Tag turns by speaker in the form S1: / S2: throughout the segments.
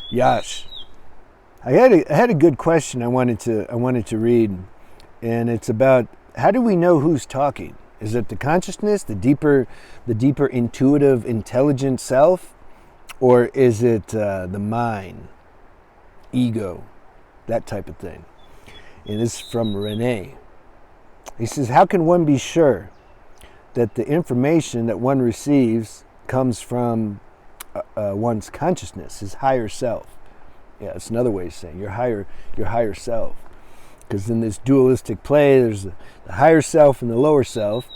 S1: Yash. I had a good question I wanted to read, and it's about how do we know who's talking? Is it the consciousness, the deeper intuitive, intelligent self, or is it the mind, ego, that type of thing? And this is from Rene. He says, how can one be sure that the information that one receives comes from one's consciousness, his higher self? Yeah, it's another way of saying your higher self. Because in this dualistic play, there's the higher self and the lower self,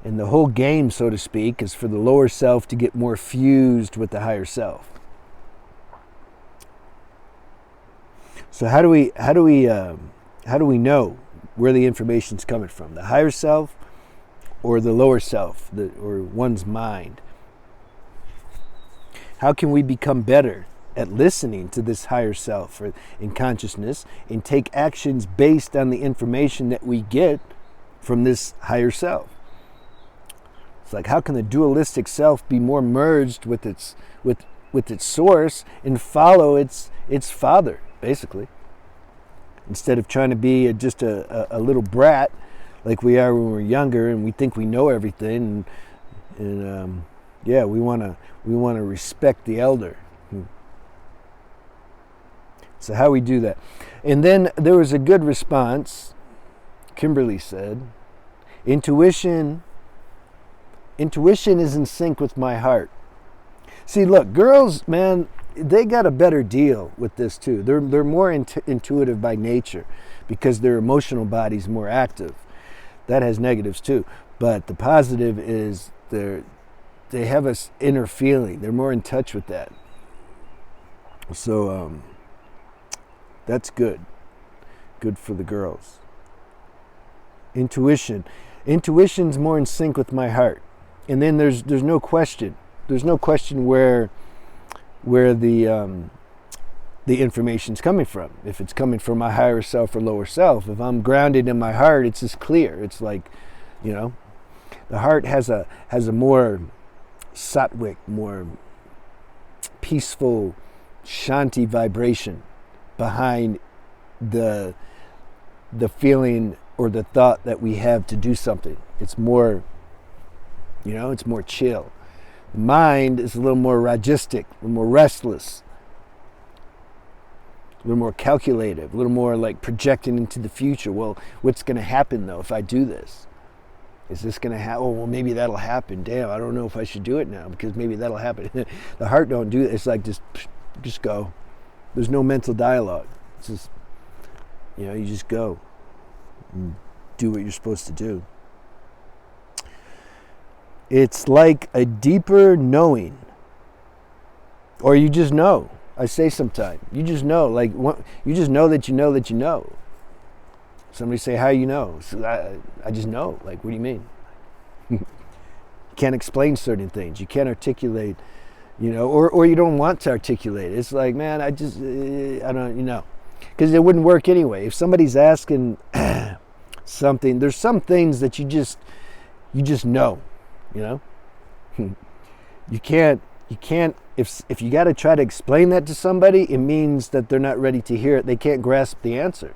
S1: and the whole game, so to speak, is for the lower self to get more fused with the higher self. So how do we know where the information's coming from? The higher self or the lower self, or one's mind? How can we become better at listening to this higher self or in consciousness and take actions based on the information that we get from this higher self? It's like, how can the dualistic self be more merged with its source and follow its father, basically, instead of trying to be just a little brat like we are when we're younger and we think we know everything, and we want to respect the elder. So how we do that? And then there was a good response. Kimberly said, intuition is in sync with my heart. See, look, girls, man, they got a better deal with this too. They're more intuitive by nature because their emotional body's more active. That has negatives too, but the positive is they have this inner feeling. They're more in touch with that. So that's good for the girls. Intuition's more in sync with my heart. And then there's no question where the information's coming from. If it's coming from my higher self or lower self. If I'm grounded in my heart, it's just clear. It's like, the heart has a more sattvic, more peaceful, shanti vibration behind the feeling or the thought that we have to do something. It's more, it's more chill. The mind is a little more rajastic, a little more restless, a little more calculative, a little more like projecting into the future. Well, what's going to happen though if I do this? Is this going to happen? Oh, well, maybe that'll happen. Damn, I don't know if I should do it now because maybe that'll happen. The heart don't do it. It's like just go. There's no mental dialogue. It's just, you just go and do what you're supposed to do. It's like a deeper knowing, or you just know. I say sometimes, you just know, you just know that you know that you know. Somebody say, how you know? So I just know. Like, what do you mean? You can't explain certain things. You can't articulate, or you don't want to articulate. It's like, man, I don't, because it wouldn't work anyway. If somebody's asking something, there's some things that you just know. You can't if you got to try to explain that to somebody, it means that they're not ready to hear it. They can't grasp the answer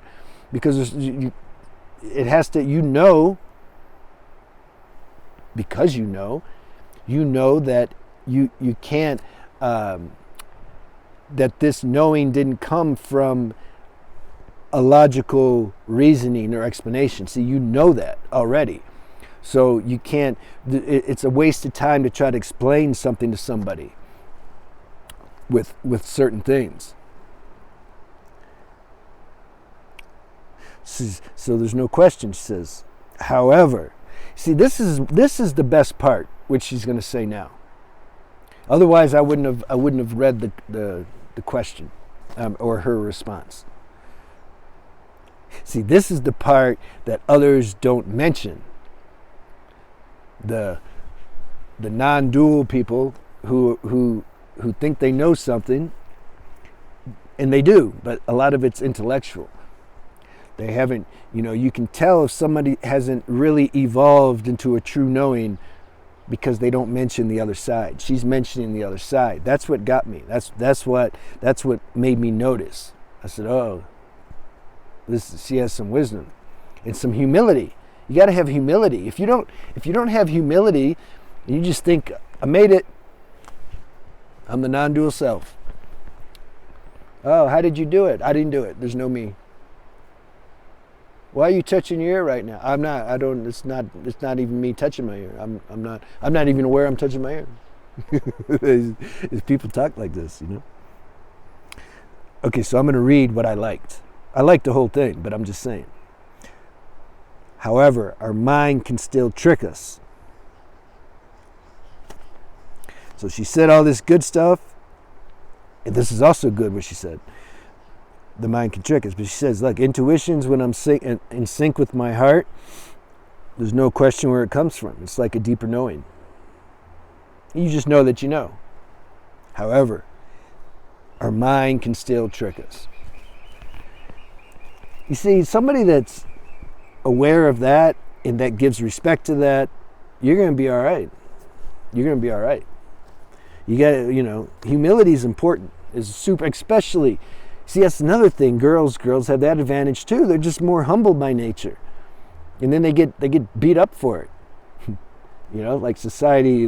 S1: because it has to, because you know that you can't, that this knowing didn't come from a logical reasoning or explanation. See, you know that already. So you can't, it's a waste of time to try to explain something to somebody with certain things. So there's no question, she says. However, see, this is the best part, which she's going to say now. Otherwise, I wouldn't have read the question or her response. See, this is the part that others don't mention. The non-dual people who think they know something, and they do, but a lot of it's intellectual. They haven't, you can tell if somebody hasn't really evolved into a true knowing because they don't mention the other side. She's mentioning the other side. That's what got me. That's what made me notice. I said, oh, she has some wisdom and some humility. You got to have humility. If you don't have humility, you just think, I made it. I'm the non-dual self. Oh, how did you do it? I didn't do it. There's no me. Why are you touching your ear right now? I'm not. I don't. It's not even me touching my ear. I'm not even aware I'm touching my ear. There's people talk like this, you know. Okay, so I'm going to read what I liked. I liked the whole thing, but I'm just saying. However, our mind can still trick us. So she said all this good stuff, and this is also good what she said. The mind can trick us, but she says, look, intuition's when I'm in sync with my heart, there's no question where it comes from. It's like a deeper knowing. You just know that you know. However, our mind can still trick us. You see, somebody that's aware of that and that gives respect to that, you're going to be all right. You're going to be all right. You got to, you know, humility is important. Is super, especially. See, that's another thing. Girls have that advantage too. They're just more humble by nature, and then they get beat up for it. You know, like society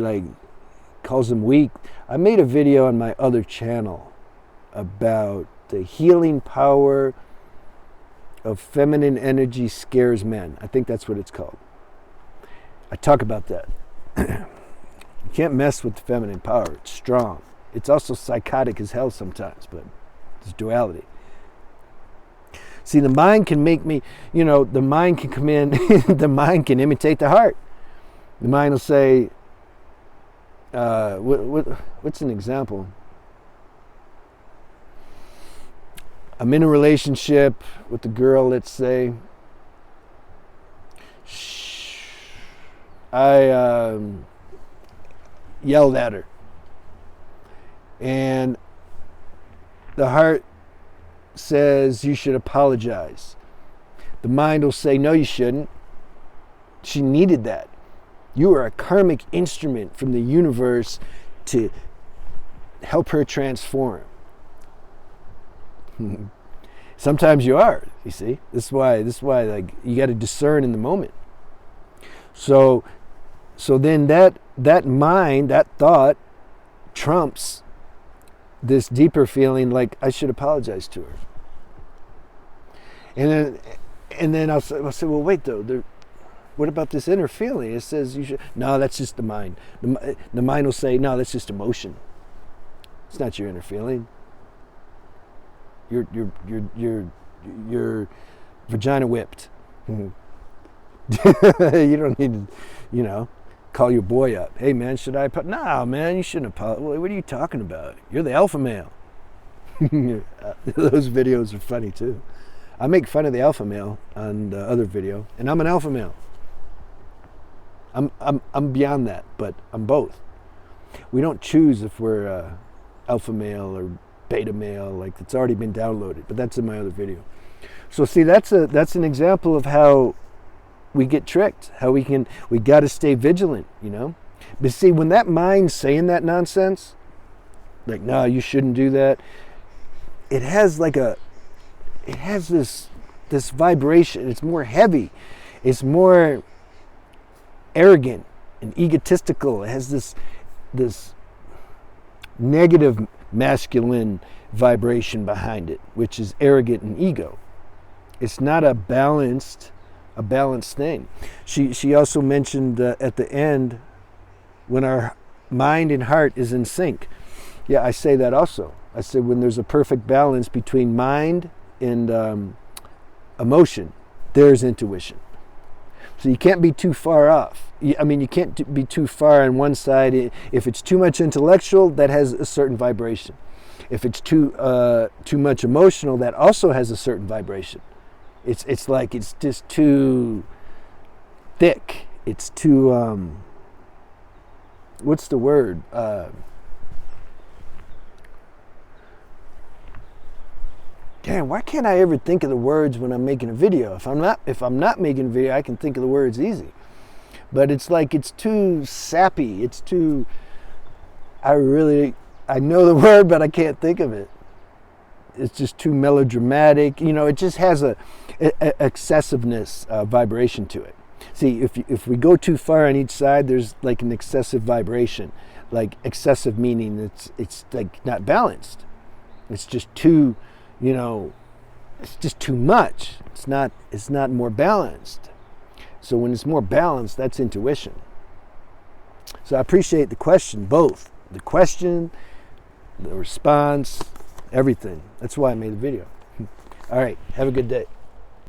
S1: calls them weak. I made a video on my other channel about the healing power of feminine energy scares men. I think that's what it's called. I talk about that. You can't mess with the feminine power. It's strong. It's also psychotic as hell sometimes, but it's duality. See, the mind can make me, you know, the mind can come in, the mind can imitate the heart. The mind will say, what's an example? I'm in a relationship with a girl, let's say. I yelled at her. And the heart says you should apologize. The mind will say, no, you shouldn't. She needed that. You are a karmic instrument from the universe to help her transform. Sometimes you are, you see. This is why like you got to discern in the moment. So then that mind, that thought trumps this deeper feeling like I should apologize to her. And then I'll say, well, wait though, what about this inner feeling? It says you should. No, that's just the mind. The mind will say, no, that's just emotion. It's not your inner feeling. Your vagina whipped. You don't need to, you know, call your boy up. Hey man, should I? No, man, you shouldn't apologize. What are you talking about? You're the alpha male. Those videos are funny too. I make fun of the alpha male on the other video, and I'm an alpha male. I'm beyond that, but I'm both. We don't choose if we're alpha male or beta male, like it's already been downloaded, but that's in my other video. So see, that's an example of how we get tricked, how we got to stay vigilant, you know. But see, when that mind's saying that nonsense, like, no, you shouldn't do that, it has this vibration. It's more heavy. It's more arrogant and egotistical. It has this negative masculine vibration behind it, which is arrogant and ego. It's not a balanced thing. She also mentioned at the end, when our mind and heart is in sync. Yeah, I say that also. I say when there's a perfect balance between mind and emotion, there's intuition. So you can't be too far off. I mean, you can't be too far on one side. If it's too much intellectual, that has a certain vibration. If it's too much emotional, that also has a certain vibration. It's like it's just too thick. It's too what's the word? Damn, why can't I ever think of the words when I'm making a video? If I'm not making a video, I can think of the words easy. but it's like it's too sappy. It's too. I know the word, but I can't think of it. It's just too melodramatic. You know, it just has a excessiveness vibration to it. See, if we go too far on each side, there's like an excessive vibration. Like excessive meaning it's like not balanced. It's just too, you know, it's just too much. It's not more balanced. So when it's more balanced, that's intuition. So I appreciate the question, both. The question, the response, everything. That's why I made the video. All right, have a good day.